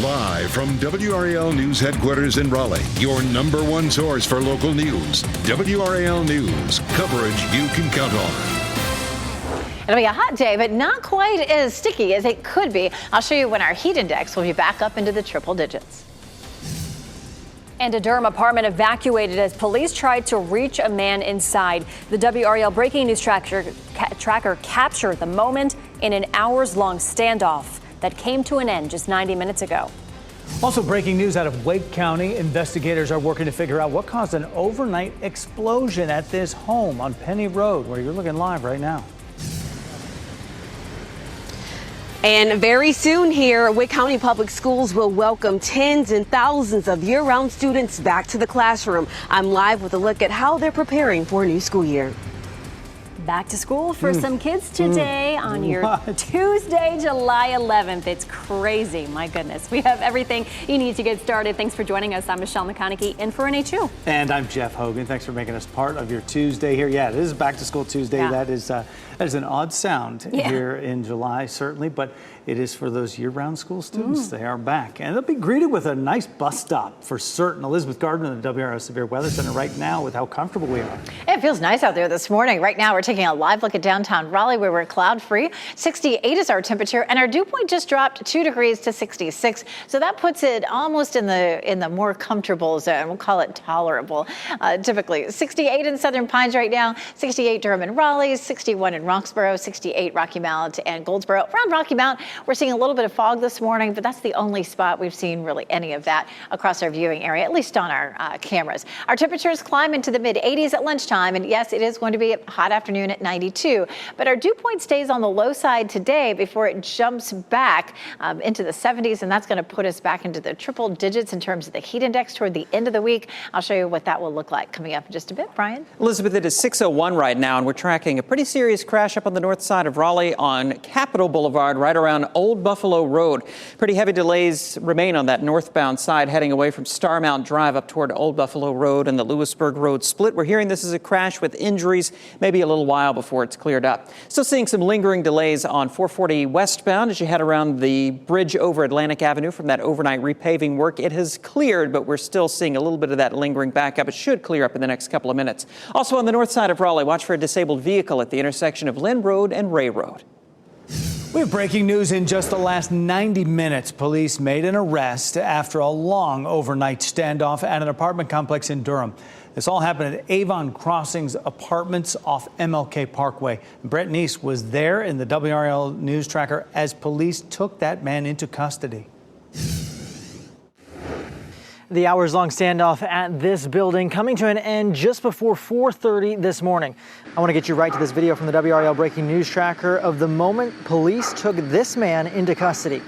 Live from WRAL News Headquarters in Raleigh, your #1 source for local news. WRAL News, coverage you can count on. It'll be a hot day, but not quite as sticky as it could be. I'll show you when our heat index will be back up into the triple digits. And a Durham apartment evacuated as police tried to reach a man inside. The WRAL breaking news tracker captured the moment in an hours-long standoff that came to an end just 90 minutes ago. Also breaking news out of Wake County. Investigators are working to figure out what caused an overnight explosion at this home on Penny Road, where you're looking live right now. And very soon here, Wake County Public Schools will welcome tens and thousands of year-round students back to the classroom. I'm live with a look at how they're preparing for a new school year. Back to school for some kids today on your Tuesday, July 11th. It's crazy. My goodness. We have everything you need to get started. Thanks for joining us. I'm Michelle McConaughey in for NH2. And I'm Jeff Hogan. Thanks for making us part of your Tuesday here. Yeah, it is Back to School Tuesday. Yeah. That is an odd sound here in July, certainly, but it is for those year-round school students. They are back, and they'll be greeted with a nice bus stop for certain. Elizabeth Gardner in the WRAL Severe Weather Center right now with how comfortable we are. It feels nice out there this morning. Right now, we're taking a live look at downtown Raleigh, where we're cloud-free. 68 is our temperature, and our dew point just dropped 2 degrees to 66. So that puts it almost in the more comfortable zone. We'll call it tolerable. Typically, 68 in Southern Pines right now, 68 Durham and Raleigh, 61 in Roxborough, 68 Rocky Mount and Goldsboro. Around Rocky Mount, we're seeing a little bit of fog this morning, but that's the only spot we've seen really any of that across our viewing area, at least on our cameras. Our temperatures climb into the mid-80s at lunchtime, and yes, it is going to be a hot afternoon at 92, but our dew point stays on the low side today before it jumps back into the 70s, and that's going to put us back into the triple digits in terms of the heat index toward the end of the week. I'll show you what that will look like coming up in just a bit. Brian? Elizabeth, it is 6:01 right now, and we're tracking a pretty serious crash up on the north side of Raleigh on Capitol Boulevard, right around Old Buffalo Road. Pretty heavy delays remain on that northbound side heading away from Starmount Drive up toward Old Buffalo Road and the Lewisburg Road split. We're hearing this is a crash with injuries, maybe a little while before it's cleared up. Still seeing some lingering delays on 440 westbound as you head around the bridge over Atlantic Avenue from that overnight repaving work. It has cleared, but we're still seeing a little bit of that lingering backup. It should clear up in the next couple of minutes. Also on the north side of Raleigh, watch for a disabled vehicle at the intersection of Lynn Road and Ray Road. We have breaking news in just the last 90 minutes. Police made an arrest after a long overnight standoff at an apartment complex in Durham. This all happened at Avon Crossings Apartments off MLK Parkway. Brett Neese was there in the WRAL News Tracker as police took that man into custody. The hours-long standoff at this building coming to an end just before 4:30 this morning. I want to get you right to this video from the WRAL Breaking News Tracker of the moment police took this man into custody.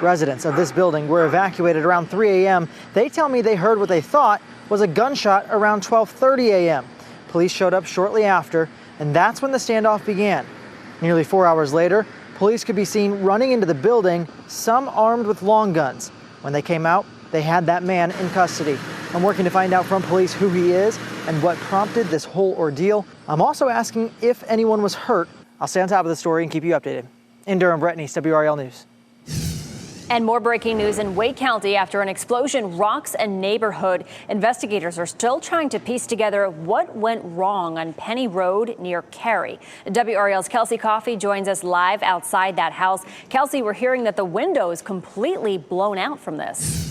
Residents of this building were evacuated around 3 a.m. They tell me they heard what they thought was a gunshot around 12:30 a.m. Police showed up shortly after, and that's when the standoff began. Nearly 4 hours later, police could be seen running into the building, some armed with long guns. When they came out, they had that man in custody. I'm working to find out from police who he is and what prompted this whole ordeal. I'm also asking if anyone was hurt. I'll stay on top of the story and keep you updated. In Durham, Brett Neese, WRAL News. And more breaking news in Wake County after an explosion rocks a neighborhood. Investigators are still trying to piece together what went wrong on Penny Road near Cary. WRAL's Kelsey Coffey joins us live outside that house. Kelsey, we're hearing that the window is completely blown out from this.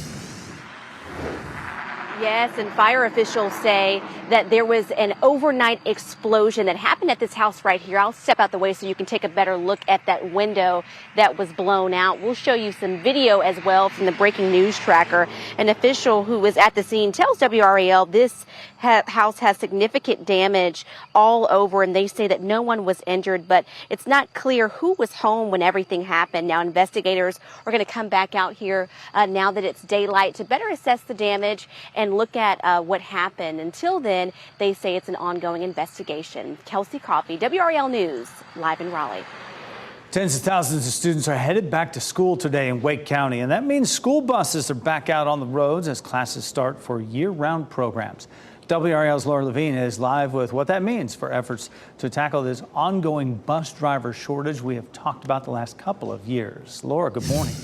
Yes, and fire officials say that there was an overnight explosion that happened at this house right here. I'll step out the way so you can take a better look at that window that was blown out. We'll show you some video as well from the breaking news tracker. An official who was at the scene tells WRAL this house has significant damage all over, and they say that no one was injured, but it's not clear who was home when everything happened. Now, investigators are going to come back out here now that it's daylight to better assess the damage and look at what happened. Until then, they say it's an ongoing investigation. Kelsey Coffey, WRAL News, live in Raleigh. Tens of thousands of students are headed back to school today in Wake County, and that means school buses are back out on the roads as classes start for year-round programs. WRAL's Laura Levine is live with what that means for efforts to tackle this ongoing bus driver shortage we have talked about the last couple of years. Laura, good morning.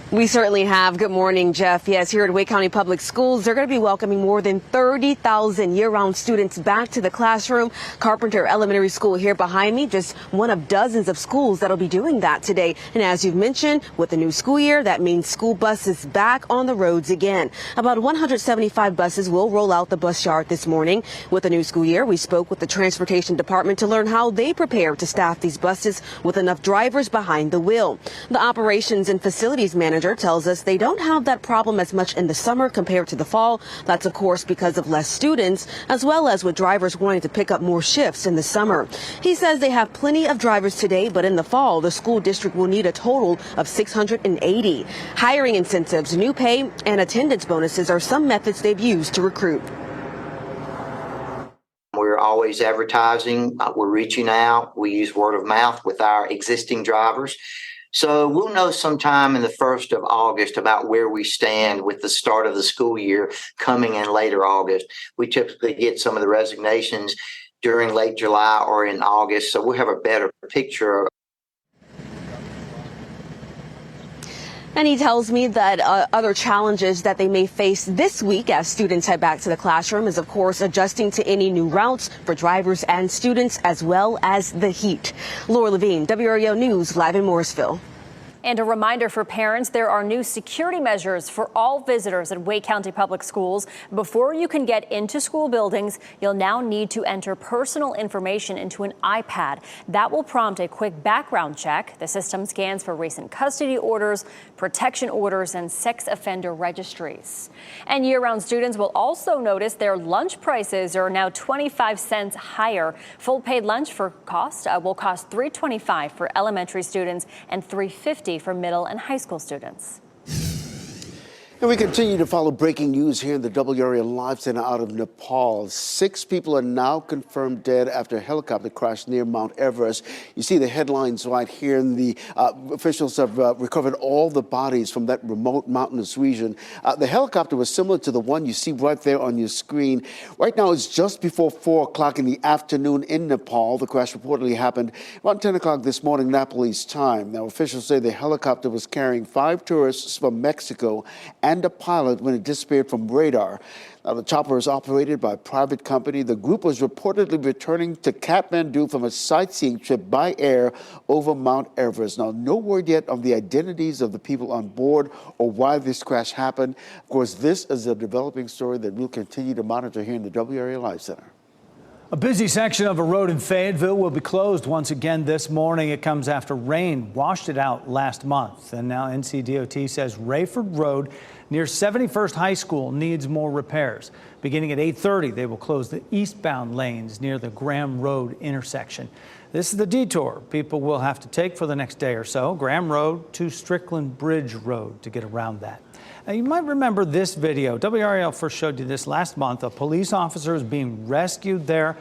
We certainly have. Good morning, Jeff. Yes, here at Wake County Public Schools, they're going to be welcoming more than 30,000 year-round students back to the classroom. Carpenter Elementary School here behind me, just one of dozens of schools that'll be doing that today. And as you've mentioned, with the new school year, that means school buses back on the roads again. About 175 buses will roll out the bus yard this morning. With the new school year, we spoke with the Transportation Department to learn how they prepare to staff these buses with enough drivers behind the wheel. The Operations and Facilities Manager tells us they don't have that problem as much in the summer compared to the fall. That's, of course, because of less students, as well as with drivers wanting to pick up more shifts in the summer. He says they have plenty of drivers today, but in the fall, the school district will need a total of 680. Hiring incentives, new pay, and attendance bonuses are some methods they've used to recruit. We're always advertising. We're reaching out. We use word of mouth with our existing drivers. So we'll know sometime in the 1st of August about where we stand with the start of the school year coming in later August. We typically get some of the resignations during late July or in August, so we'll have a better picture. And he tells me that other challenges that they may face this week as students head back to the classroom is, of course, adjusting to any new routes for drivers and students, as well as the heat. Laura Levine, WRAL News, live in Morrisville. And a reminder for parents, there are new security measures for all visitors at Wake County Public Schools. Before you can get into school buildings, you'll now need to enter personal information into an iPad. That will prompt a quick background check. The system scans for recent custody orders, protection orders, and sex offender registries. And year-round students will also notice their lunch prices are now 25 cents higher. Full paid lunch will cost $3.25 for elementary students and $3.50 for middle and high school students. And we continue to follow breaking news here in the WRAL Live Center out of Nepal. 6 people are now confirmed dead after a helicopter crashed near Mount Everest. You see the headlines right here, and the officials have recovered all the bodies from that remote mountainous region. The helicopter was similar to the one you see right there on your screen. Right now it's just before 4 o'clock in the afternoon in Nepal. The crash reportedly happened around 10 o'clock this morning, Nepalese time. Now officials say the helicopter was carrying 5 tourists from Mexico and a pilot when it disappeared from radar. Now, the chopper is operated by a private company. The group was reportedly returning to Kathmandu from a sightseeing trip by air over Mount Everest. Now, no word yet on the identities of the people on board or why this crash happened. Of course, this is a developing story that we'll continue to monitor here in the WRAL Live Center. A busy section of a road in Fayetteville will be closed once again this morning. It comes after rain washed it out last month. And now NCDOT says Rayford Road near 71st High School needs more repairs. Beginning at 8:30, they will close the eastbound lanes near the Graham Road intersection. This is the detour people will have to take for the next day or so. Graham Road to Strickland Bridge Road to get around that. Now, you might remember this video. WRAL first showed you this last month. A police officer is being rescued there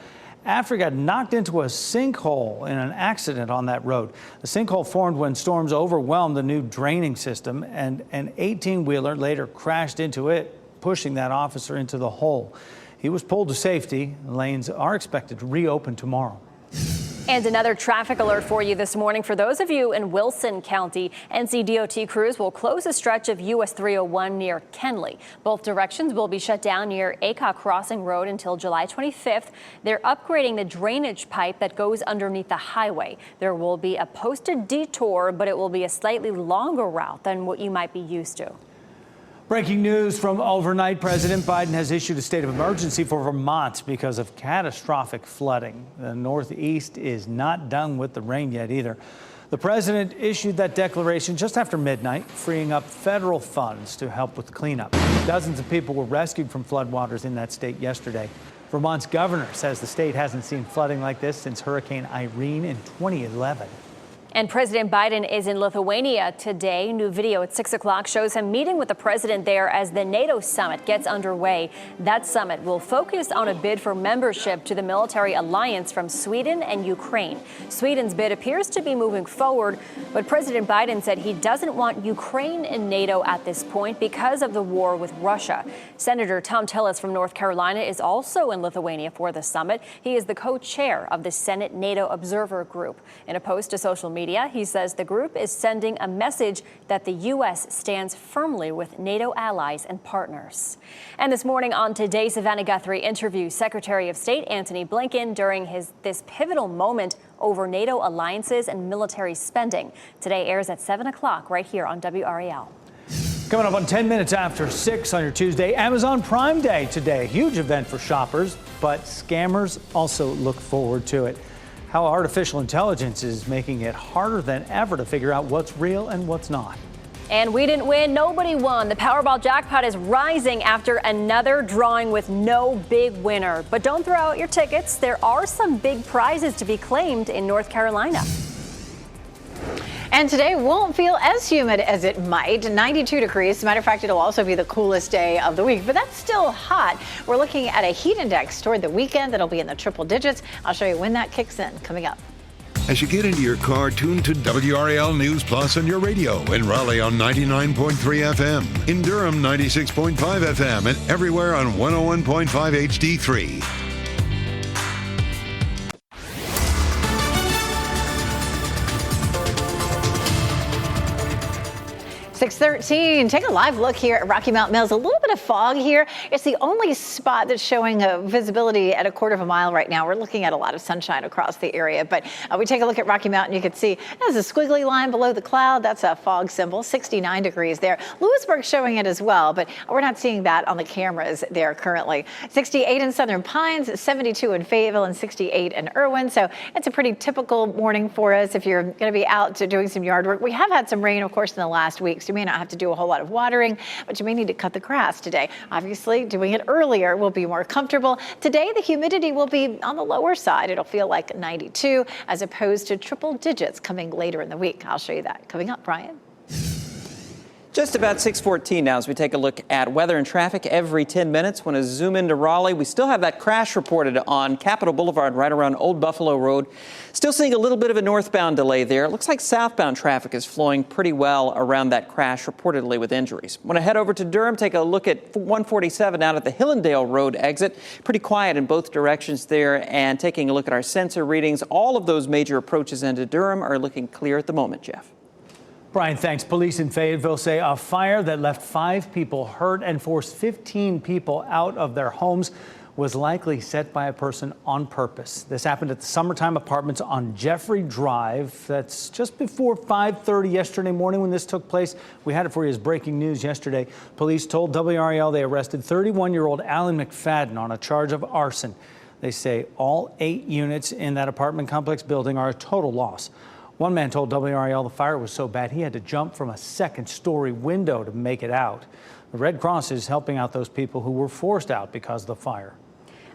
after he got knocked into a sinkhole in an accident on that road. The sinkhole formed when storms overwhelmed the new draining system, and an 18-wheeler later crashed into it, pushing that officer into the hole. He was pulled to safety. Lanes are expected to reopen tomorrow. And another traffic alert for you this morning. For those of you in Wilson County, NCDOT crews will close a stretch of US 301 near Kenley. Both directions will be shut down near Aycock Crossing Road until July 25th. They're upgrading the drainage pipe that goes underneath the highway. There will be a posted detour, but it will be a slightly longer route than what you might be used to. Breaking news from overnight. President Biden has issued a state of emergency for Vermont because of catastrophic flooding. The Northeast is not done with the rain yet either. The president issued that declaration just after midnight, freeing up federal funds to help with cleanup. Dozens of people were rescued from floodwaters in that state yesterday. Vermont's governor says the state hasn't seen flooding like this since Hurricane Irene in 2011. And President Biden is in Lithuania today. New video at 6 o'clock shows him meeting with the president there as the NATO summit gets underway. That summit will focus on a bid for membership to the military alliance from Sweden and Ukraine. Sweden's bid appears to be moving forward, but President Biden said he doesn't want Ukraine in NATO at this point because of the war with Russia. Senator Tom Tillis from North Carolina is also in Lithuania for the summit. He is the co-chair of the Senate NATO Observer Group. In a post to social media, media. He says the group is sending a message that the U.S. stands firmly with NATO allies and partners. And this morning on Today, Savannah Guthrie interviews Secretary of State Antony Blinken during this pivotal moment over NATO alliances and military spending. Today airs at 7 o'clock right here on WRAL. Coming up on 10 minutes after 6 on your Tuesday, Amazon Prime Day today. A huge event for shoppers, but scammers also look forward to it. How artificial intelligence is making it harder than ever to figure out what's real and what's not. And we didn't win. Nobody won. The Powerball jackpot is rising after another drawing with no big winner. But don't throw out your tickets. There are some big prizes to be claimed in North Carolina. And today won't feel as humid as it might. 92 degrees. As a matter of fact, it'll also be the coolest day of the week, but that's still hot. We're looking at a heat index toward the weekend that'll be in the triple digits. I'll show you when that kicks in coming up. As you get into your car, tune to WRAL News Plus on your radio. In Raleigh on 99.3 FM. In Durham, 96.5 FM. And everywhere on 101.5 HD3. 6:13. Take a live look here at Rocky Mount Mills. A little bit of fog here. It's the only spot that's showing a visibility at a quarter of a mile right now. We're looking at a lot of sunshine across the area, but we take a look at Rocky Mountain. You can see there's a squiggly line below the cloud. That's a fog symbol. 69 degrees there. Lewisburg showing it as well, but we're not seeing that on the cameras there currently. 68 in Southern Pines, 72 in Fayetteville, and 68 in Irwin. So it's a pretty typical morning for us if you're going to be out doing some yard work. We have had some rain, of course, in the last week. You may not have to do a whole lot of watering, but you may need to cut the grass today. Obviously, doing it earlier will be more comfortable. Today, the humidity will be on the lower side. It'll feel like 92 as opposed to triple digits coming later in the week. I'll show you that coming up, Brian. Just about 6:14 now as we take a look at weather and traffic every 10 minutes. Want to zoom into Raleigh. We still have that crash reported on Capitol Boulevard right around Old Buffalo Road. Still seeing a little bit of a northbound delay there. It looks like southbound traffic is flowing pretty well around that crash, reportedly with injuries. Want to head over to Durham, take a look at 147 out at the Hillendale Road exit. Pretty quiet in both directions there. And taking a look at our sensor readings, all of those major approaches into Durham are looking clear at the moment, Jeff. Brian, thanks. Police in Fayetteville say a fire that left 5 people hurt and forced 15 people out of their homes was likely set by a person on purpose. This happened at the Summertime Apartments on Jeffrey Drive. That's just before 5:30 yesterday morning when this took place. We had it for you as breaking news yesterday. Police told WRAL they arrested 31-year-old Alan McFadden on a charge of arson. They say all 8 units in that apartment complex building are a total loss. One man told WRAL the fire was so bad he had to jump from a second-story window to make it out. The Red Cross is helping out those people who were forced out because of the fire.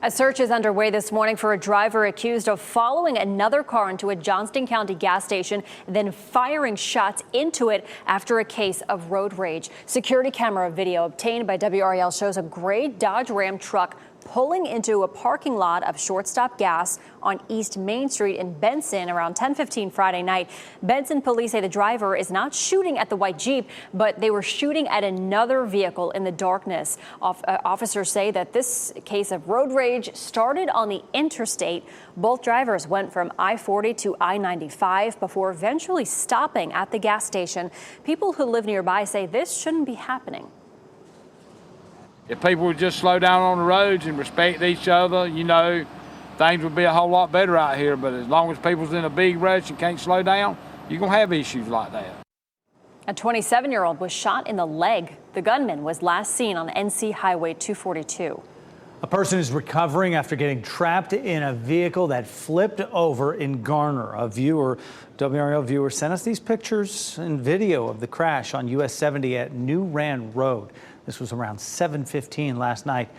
A search is underway this morning for a driver accused of following another car into a Johnston County gas station, then firing shots into it after a case of road rage. Security camera video obtained by WRAL shows a gray Dodge Ram truck pulling into a parking lot of Shortstop Gas on East Main Street in Benson around 10:15 Friday night. Benson police say the driver is not shooting at the white Jeep, but they were shooting at another vehicle in the darkness. Officers say that this case of road rage started on the interstate. Both drivers went from I-40 to I-95 before eventually stopping at the gas station. People who live nearby say this shouldn't be happening. If people would just slow down on the roads and respect each other, you know, things would be a whole lot better out here. But as long as people's in a big rush and can't slow down, you're going to have issues like that. A 27-year-old was shot in the leg. The gunman was last seen on NC Highway 242. A person is recovering after getting trapped in a vehicle that flipped over in Garner. A WRAL viewer, sent us these pictures and video of the crash on US 70 at New Rand Road. This was around 7:15 last night.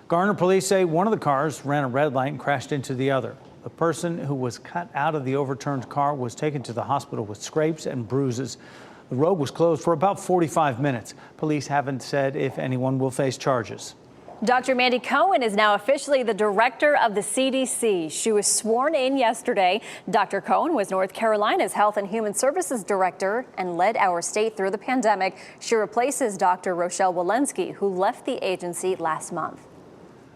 Garner police say one of the cars ran a red light and crashed into the other. The person who was cut out of the overturned car was taken to the hospital with scrapes and bruises. The road was closed for about 45 minutes. Police haven't said if anyone will face charges. Dr. Mandy Cohen is now officially the director of the CDC. She was sworn in yesterday. Dr. Cohen was North Carolina's Health and Human Services Director and led our state through the pandemic. She replaces Dr. Rochelle Walensky, who left the agency last month.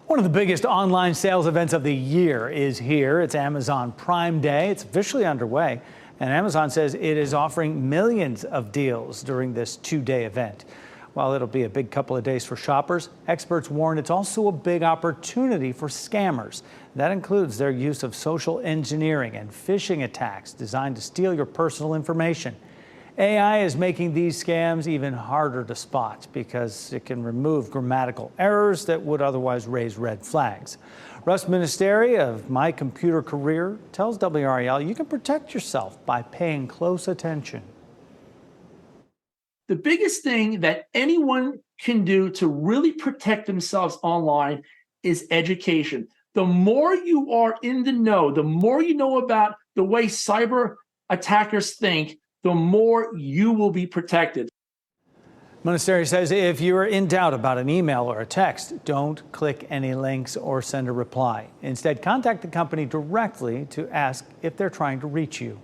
One of the biggest online sales events of the year is here. It's Amazon Prime Day. It's officially underway. And Amazon says it is offering millions of deals during this 2-day event. While it'll be a big couple of days for shoppers, experts warn it's also a big opportunity for scammers. That includes their use of social engineering and phishing attacks designed to steal your personal information. AI is making these scams even harder to spot because it can remove grammatical errors that would otherwise raise red flags. Russ Ministeri of My Computer Career tells WRAL you can protect yourself by paying close attention. The biggest thing that anyone can do to really protect themselves online is education. The more you are in the know, the more you know about the way cyber attackers think, the more you will be protected. Ministeri says if you are in doubt about an email or a text, don't click any links or send a reply. Instead, contact the company directly to ask if they're trying to reach you.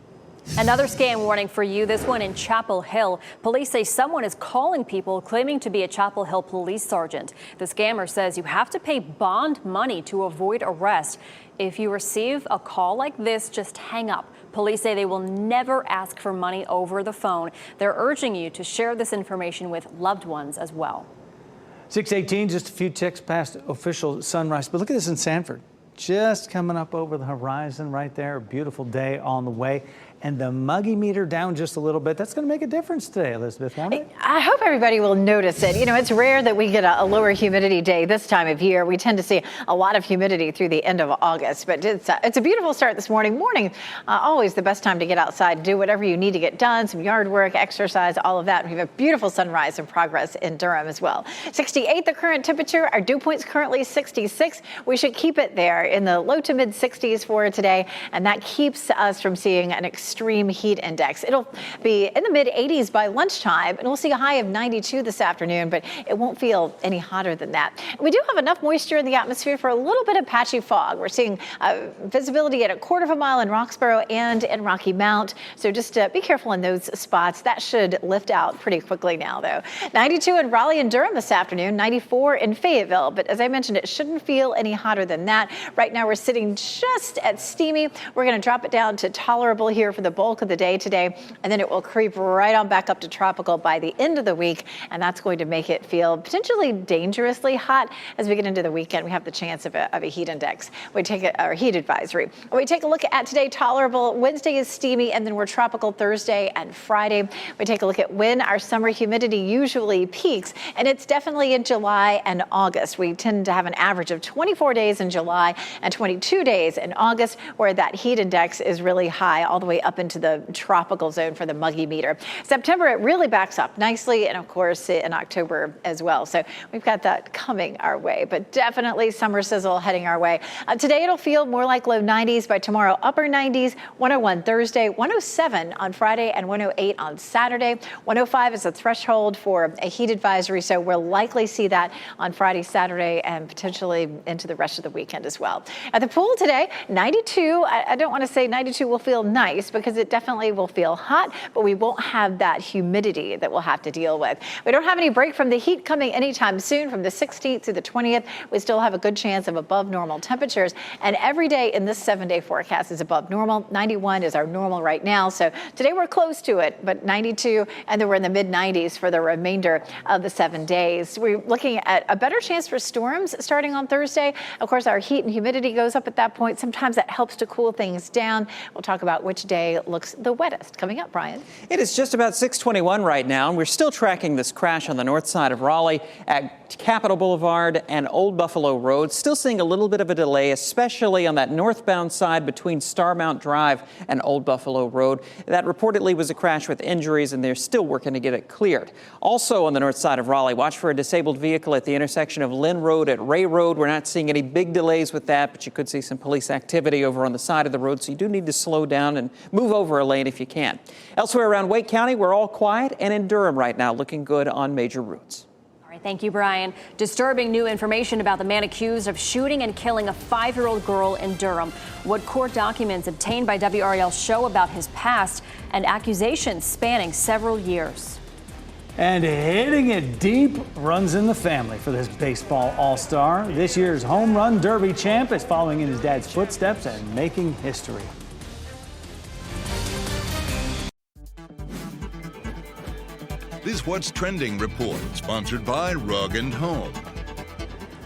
Another scam warning for you, this one in Chapel Hill. Police say someone is calling people claiming to be a Chapel Hill police sergeant. The scammer says you have to pay bond money to avoid arrest. If you receive a call like this, just hang up. Police say they will never ask for money over the phone. They're urging you to share this information with loved ones as well. 6:18, just a few ticks past official sunrise. But look at this in Sanford. Just coming up over the horizon right there. A beautiful day on the way. And the muggy meter down just a little bit. That's going to make a difference today, Elizabeth, won't it? I hope everybody will notice it. You know, it's rare that we get a lower humidity day this time of year. We tend to see a lot of humidity through the end of August. But it's a beautiful start this morning. Always the best time to get outside, do whatever you need to get done, some yard work, exercise, all of that. We have a beautiful sunrise in progress in Durham as well. 68 the current temperature. Our dew point's currently 66. We should keep it there in the low to mid 60s for today. And that keeps us from seeing an extreme heat index. It'll be in the mid 80s by lunchtime, and we'll see a high of 92 this afternoon, but it won't feel any hotter than that. We do have enough moisture in the atmosphere for a little bit of patchy fog. We're seeing visibility at a quarter of a mile in Roxborough and in Rocky Mount, so just be careful in those spots. That should lift out pretty quickly now, though. 92 in Raleigh and Durham this afternoon, 94 in Fayetteville, but as I mentioned, it shouldn't feel any hotter than that. Right now, we're sitting just at steamy. We're going to drop it down to tolerable here for the bulk of the day today, and then it will creep right on back up to tropical by the end of the week, and that's going to make it feel potentially dangerously hot as we get into the weekend. We have the chance of a heat index. We take our heat advisory. We take a look at today, tolerable. Wednesday is steamy, and then we're tropical Thursday and Friday. We take a look at when our summer humidity usually peaks, and it's definitely in July and August. We tend to have an average of 24 days in July and 22 days in August, where that heat index is really high, all the way up into the tropical zone for the muggy meter. September, it really backs up nicely, and of course in October as well. So we've got that coming our way, but definitely summer sizzle heading our way. Today it'll feel more like low 90s. By tomorrow, upper 90s, 101 Thursday, 107 on Friday, and 108 on Saturday. 105 is a threshold for a heat advisory, so we'll likely see that on Friday, Saturday, and potentially into the rest of the weekend as well. At the pool today, 92. I don't want to say 92 will feel nice because it definitely will feel hot, but we won't have that humidity that we'll have to deal with. We don't have any break from the heat coming anytime soon. From the 16th to the 20th, we still have a good chance of above normal temperatures, and every day in this 7-day forecast is above normal. 91 is our normal right now, so today we're close to it, but 92, and then we're in the mid 90s for the remainder of the 7 days. We're looking at a better chance for storms starting on Thursday. Of course, our heat and humidity goes up at that point. Sometimes that helps to cool things down. We'll talk about which day looks the wettest coming up, Brian. It is just about 6:21 right now, and we're still tracking this crash on the north side of Raleigh at Capitol Boulevard and Old Buffalo Road. Still seeing a little bit of a delay, especially on that northbound side between Starmount Drive and Old Buffalo Road. That reportedly was a crash with injuries, and they're still working to get it cleared. Also on the north side of Raleigh, watch for a disabled vehicle at the intersection of Lynn Road at Ray Road. We're not seeing any big delays with that, but you could see some police activity over on the side of the road, so you do need to slow down and move over a lane if you can. Elsewhere around Wake County, we're all quiet, and in Durham right now, looking good on major routes. All right, thank you, Brian. Disturbing new information about the man accused of shooting and killing a 5-year-old girl in Durham. What court documents obtained by WRAL show about his past and accusations spanning several years. And hitting it deep runs in the family for this baseball all-star. This year's home run derby champ is following in his dad's footsteps and making history. It's What's Trending Report, sponsored by Rug & Home.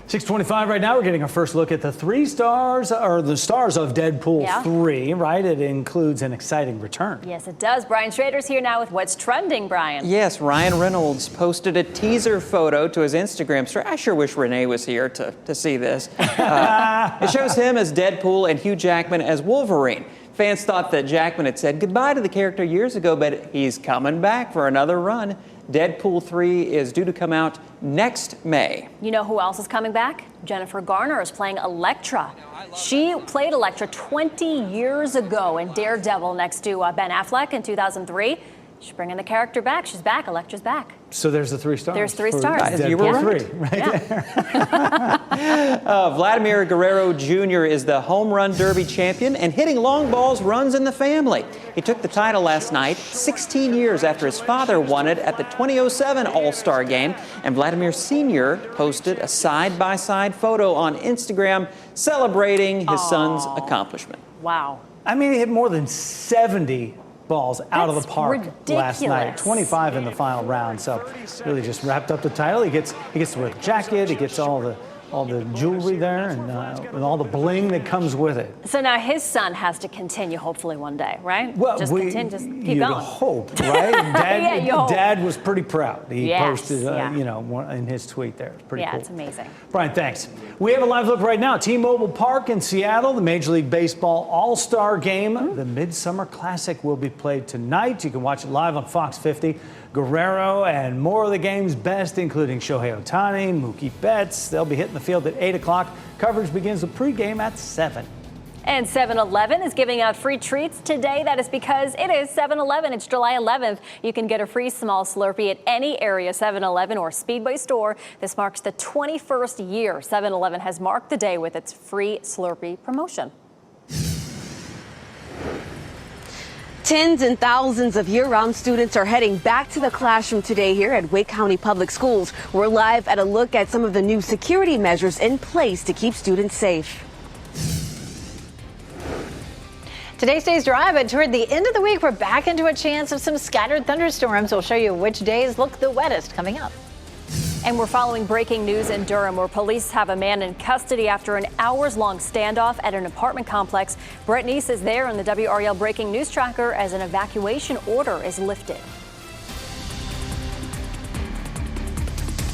6:25 right now. We're getting our first look at the the stars of Deadpool 3, right? It includes an exciting return. Yes, it does. Brian Schrader's here now with What's Trending, Brian. Yes, Ryan Reynolds posted a teaser photo to his Instagram story. I sure wish Renee was here to see this. It shows him as Deadpool and Hugh Jackman as Wolverine. Fans thought that Jackman had said goodbye to the character years ago, but he's coming back for another run. Deadpool 3 is due to come out next May. You know who else is coming back? Jennifer Garner is playing Elektra. She played Elektra 20 years ago in Daredevil next to Ben Affleck in 2003. She's bringing the character back. She's back. Elektra's back. So there's the 3 stars. There's 3 stars. You were right. 3 right there. Vladimir Guerrero Jr. is the home run derby champion, and hitting long balls runs in the family. He took the title last night, 16 years after his father won it at the 2007 All-Star Game. And Vladimir Sr. posted a side-by-side photo on Instagram celebrating his son's accomplishment. Wow. I mean, he hit more than 70 balls out of the park last night. Ridiculous. 25 in the final round. So really just wrapped up the title. He gets to wear the jacket. He gets all the jewelry there and all the bling that comes with it. So now his son has to continue, hopefully one day, right? Well, just keep you'd going. hope, right? Dad, you hope. Dad was pretty proud. He Yes, posted, yeah. in his tweet there. Pretty Yeah, cool. it's amazing. Brian, thanks. We have a live look right now. T-Mobile Park in Seattle, the Major League Baseball All-Star Game. The Midsummer Classic will be played tonight. You can watch it live on Fox 50. Guerrero and more of the game's best, including Shohei Ohtani, Mookie Betts. They'll be hitting the field at 8 o'clock. Coverage begins the pregame at 7. And 7-Eleven is giving out free treats today. That is because it is 7-Eleven. It's July 11th. You can get a free small Slurpee at any area 7-Eleven or Speedway store. This marks the 21st year 7-Eleven has marked the day with its free Slurpee promotion. Tens and thousands of year-round students are heading back to the classroom today here at Wake County Public Schools. We're live at a look at some of the new security measures in place to keep students safe. Today stays dry, but toward the end of the week, we're back into a chance of some scattered thunderstorms. We'll show you which days look the wettest coming up. And we're following breaking news in Durham, where police have a man in custody after an hours-long standoff at an apartment complex. Brett Neese is there on the WRAL breaking news tracker as an evacuation order is lifted.